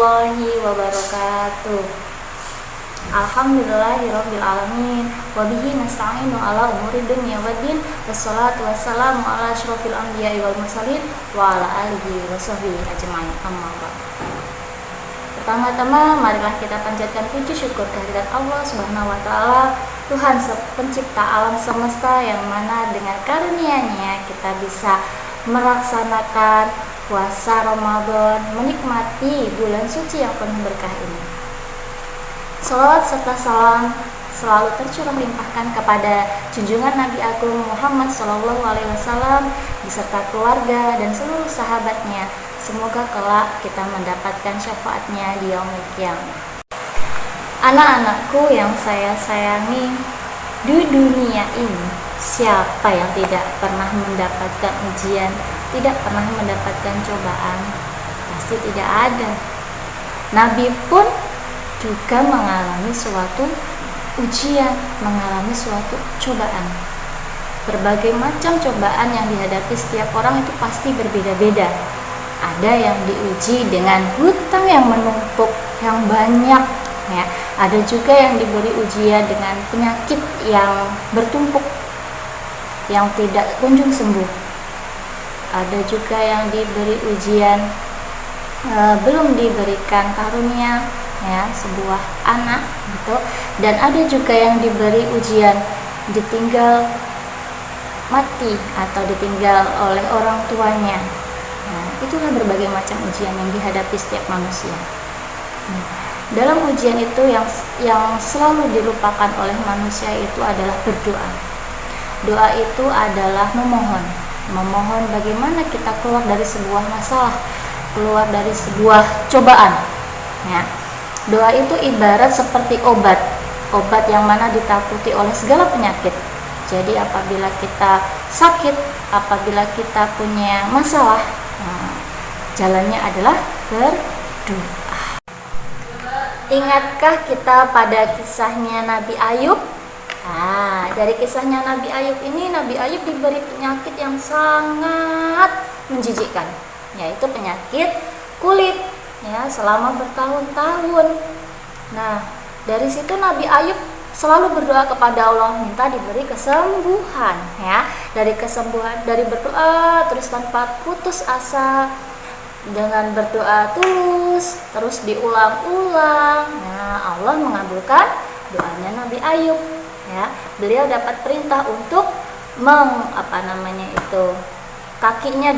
warahmatullahi wabarakatuh. Alhamdulillahirabbil alamin wa bihi nasta'inu ala umuri dunya waddin wassalatu wassalamu ala asyrofil anbiya'i wal mursalin wa ala alihi wa sahbihi ajmain. Amma ba'd. Pertama-tama marilah kita panjatkan puji syukur kehadirat Allah Subhanahu wa taala, Tuhan pencipta alam semesta, yang mana dengan karunia-Nya kita bisa melaksanakan puasa Ramadan, menikmati bulan suci yang penuh berkah ini. Salawat serta salam selalu tercurah limpahkan kepada junjungan Nabi Agung Muhammad SAW beserta keluarga dan seluruh sahabatnya. Semoga kelak kita mendapatkan syafaatnya di yaumil qiyamah. Anak-anakku yang saya sayangi, di dunia ini siapa yang tidak pernah mendapatkan ujian, tidak pernah mendapatkan cobaan? Pasti tidak ada. Nabi pun juga mengalami suatu ujian, mengalami suatu cobaan. Berbagai macam cobaan yang dihadapi setiap orang itu pasti berbeda-beda. Ada yang diuji dengan hutang yang menumpuk, yang banyak, ya. Ada juga yang diberi ujian dengan penyakit yang bertumpuk, yang tidak kunjung sembuh. Ada juga yang diberi ujian belum diberikan karunia, ya, sebuah anak gitu. Dan ada juga yang diberi ujian ditinggal mati atau ditinggal oleh orang tuanya. Nah, itulah berbagai macam ujian yang dihadapi setiap manusia. Dalam ujian itu yang selalu dilupakan oleh manusia itu adalah berdoa. Doa itu adalah memohon bagaimana kita keluar dari sebuah masalah, keluar dari sebuah cobaan, ya. Doa itu ibarat seperti obat yang mana ditakuti oleh segala penyakit. Jadi apabila kita sakit, apabila kita punya masalah, jalannya adalah berdoa. Ingatkah kita pada kisahnya Nabi Ayub? Dari kisahnya Nabi Ayub ini, Nabi Ayub diberi penyakit yang sangat menjijikkan, yaitu penyakit kulit, ya, selama bertahun-tahun. Nah, dari situ Nabi Ayub selalu berdoa kepada Allah, minta diberi kesembuhan, ya. Dari kesembuhan, dari berdoa terus tanpa putus asa, dengan berdoa tulus, terus diulang-ulang. Nah, Allah mengabulkan doanya Nabi Ayub, ya. Beliau dapat perintah untuk kakinya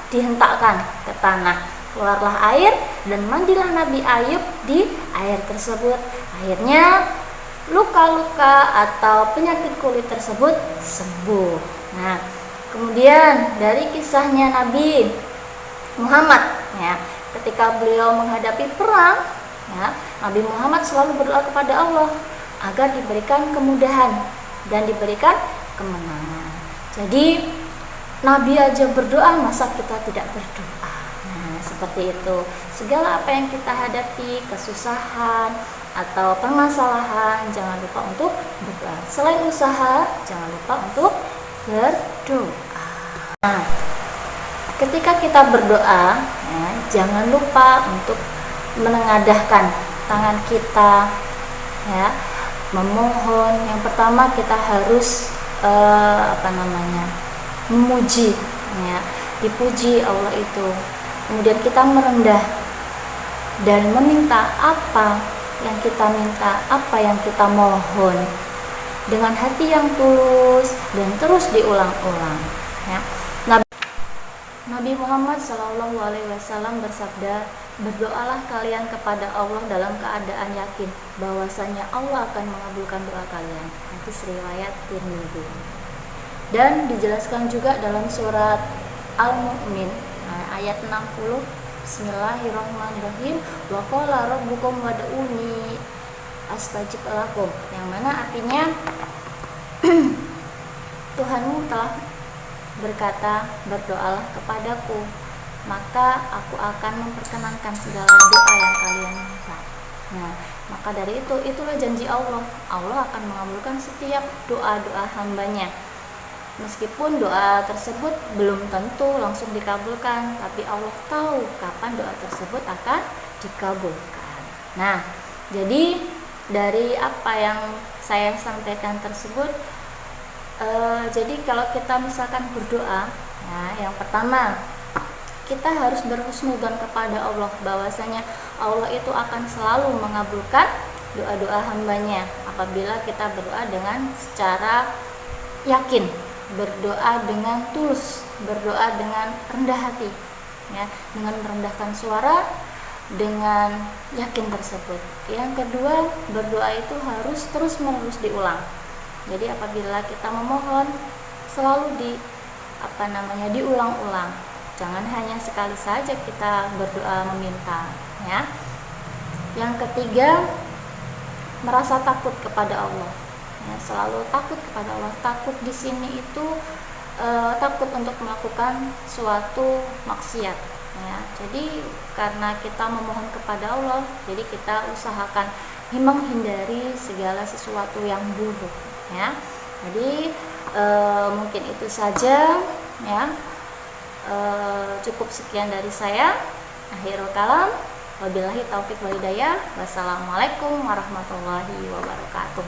dihentakkan ke tanah. Keluarlah air dan mandilah Nabi Ayub di air tersebut. Akhirnya luka-luka atau penyakit kulit tersebut sembuh. Nah, kemudian dari kisahnya Nabi Muhammad, ya, ketika beliau menghadapi perang, ya, Nabi Muhammad selalu berdoa kepada Allah agar diberikan kemudahan dan diberikan kemenangan. Jadi Nabi aja berdoa, masa kita tidak berdoa? Nah, seperti itu. Segala apa yang kita hadapi, kesusahan atau permasalahan, jangan lupa untuk berdoa. Selain usaha, jangan lupa untuk berdoa. Nah, ketika kita berdoa, ya, jangan lupa untuk menengadahkan tangan kita, ya, memohon. Yang pertama kita harus memuji, ya, dipuji Allah itu. Kemudian kita merendah dan meminta apa yang kita minta, apa yang kita mohon dengan hati yang tulus dan terus diulang-ulang, ya. Nabi Muhammad SAW bersabda, berdoalah kalian kepada Allah dalam keadaan yakin bahwasanya Allah akan mengabulkan doa kalian. Hadis riwayat Tirmidzi. Dan dijelaskan juga dalam surat Al-Mu'min ayat 60, Bismillahirrahmanirrahim, wa qala rabbukum wad'uni astajib lakum, yang mana artinya Tuhanmu telah berkata, berdoalah kepadaku, maka aku akan memperkenankan segala doa yang kalian minta. Nah, maka dari itulah janji Allah. Allah akan mengabulkan setiap doa-doa hambanya. Meskipun doa tersebut belum tentu langsung dikabulkan, tapi Allah tahu kapan doa tersebut akan dikabulkan. Nah, jadi dari apa yang saya sampaikan tersebut, jadi kalau kita misalkan berdoa, ya, yang pertama kita harus berhusnudzon kepada Allah, bahwasanya Allah itu akan selalu mengabulkan doa-doa hambanya apabila kita berdoa dengan secara yakin, berdoa dengan tulus, berdoa dengan rendah hati, ya, dengan merendahkan suara, dengan yakin tersebut. Yang kedua, berdoa itu harus terus-menerus diulang. Jadi apabila kita memohon, selalu diulang-ulang. Jangan hanya sekali saja kita berdoa meminta, ya. Yang ketiga, merasa takut kepada Allah. Ya, selalu takut kepada Allah. Takut di sini itu takut untuk melakukan suatu maksiat, ya. Jadi karena kita memohon kepada Allah, jadi kita usahakan menghindari segala sesuatu yang buruk, ya. Jadi mungkin itu saja, ya. Cukup sekian dari saya. Akhirul kalam, wabillahi taufik wal hidayah. Wassalamualaikum warahmatullahi wabarakatuh.